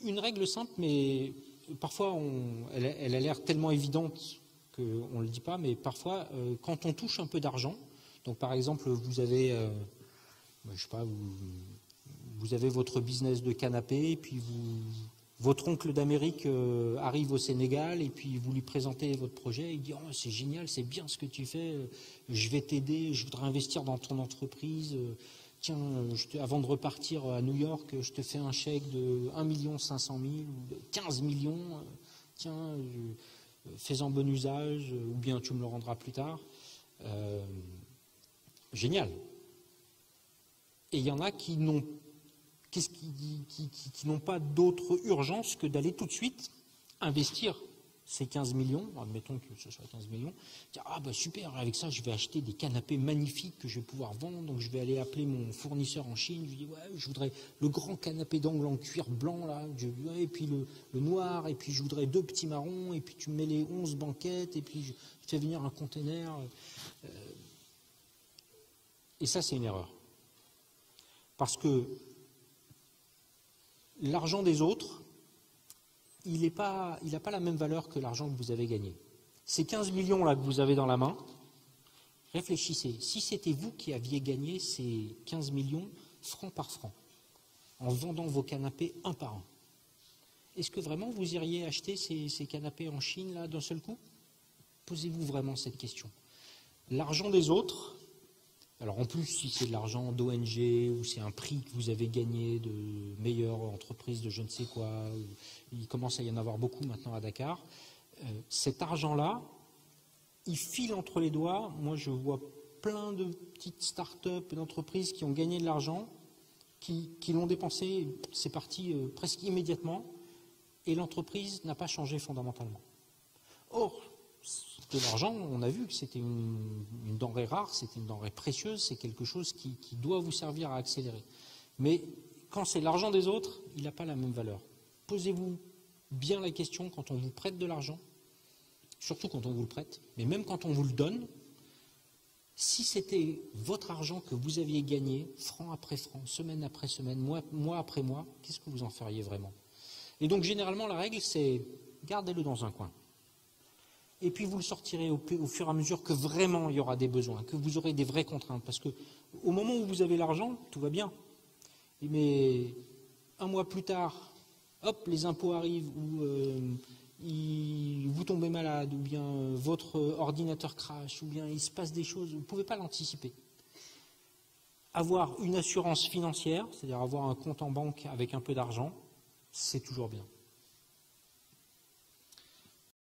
Une règle simple, mais parfois elle a l'air tellement évidente qu'on ne le dit pas, mais parfois quand on touche un peu d'argent, donc par exemple vous avez, je sais pas, vous avez votre business de canapé, et puis votre oncle d'Amérique arrive au Sénégal, et puis vous lui présentez votre projet, il dit oh, c'est génial, c'est bien ce que tu fais, je vais t'aider, je voudrais investir dans ton entreprise, tiens, avant de repartir à New York, je te fais un chèque de 1 500 000 ou de 15 millions, tiens, fais-en bon usage, ou bien tu me le rendras plus tard. Génial. Et il y en a qui n'ont pas d'autre urgence que d'aller tout de suite investir ces 15 millions, admettons que ce soit 15 millions, dire ah ben super, avec ça je vais acheter des canapés magnifiques que je vais pouvoir vendre, donc je vais aller appeler mon fournisseur en Chine, je lui dis ouais, je voudrais le grand canapé d'angle en cuir blanc là, et puis le noir, et puis je voudrais 2 petits marrons, et puis tu me mets les 11 banquettes, et puis je fais venir un container. Et ça c'est une erreur. Parce que l'argent des autres, il n'a pas la même valeur que l'argent que vous avez gagné. Ces 15 millions là que vous avez dans la main, réfléchissez. Si c'était vous qui aviez gagné ces 15 millions franc par franc, en vendant vos canapés un par un, est-ce que vraiment vous iriez acheter ces canapés en Chine là d'un seul coup? Posez-vous vraiment cette question. L'argent des autres, alors en plus si c'est de l'argent d'ONG ou c'est un prix que vous avez gagné de meilleure entreprise de je ne sais quoi, il commence à y en avoir beaucoup maintenant à Dakar, cet argent-là, il file entre les doigts. Moi je vois plein de petites start-up et d'entreprises qui ont gagné de l'argent, qui l'ont dépensé, c'est parti presque immédiatement, et l'entreprise n'a pas changé fondamentalement. Or, de l'argent, on a vu que c'était une denrée rare, c'était une denrée précieuse, c'est quelque chose qui doit vous servir à accélérer. Mais quand c'est l'argent des autres, il n'a pas la même valeur. Posez-vous bien la question quand on vous prête de l'argent, surtout quand on vous le prête, mais même quand on vous le donne, si c'était votre argent que vous aviez gagné, franc après franc, semaine après semaine, mois après mois, qu'est-ce que vous en feriez vraiment? Et donc généralement la règle c'est gardez-le dans un coin. Et puis vous le sortirez au fur et à mesure que vraiment il y aura des besoins, que vous aurez des vraies contraintes. Parce qu'au moment où vous avez l'argent, tout va bien. Mais un mois plus tard, hop, les impôts arrivent, ou vous tombez malade, ou bien votre ordinateur crache, ou bien il se passe des choses, vous ne pouvez pas l'anticiper. Avoir une assurance financière, c'est-à-dire avoir un compte en banque avec un peu d'argent, c'est toujours bien.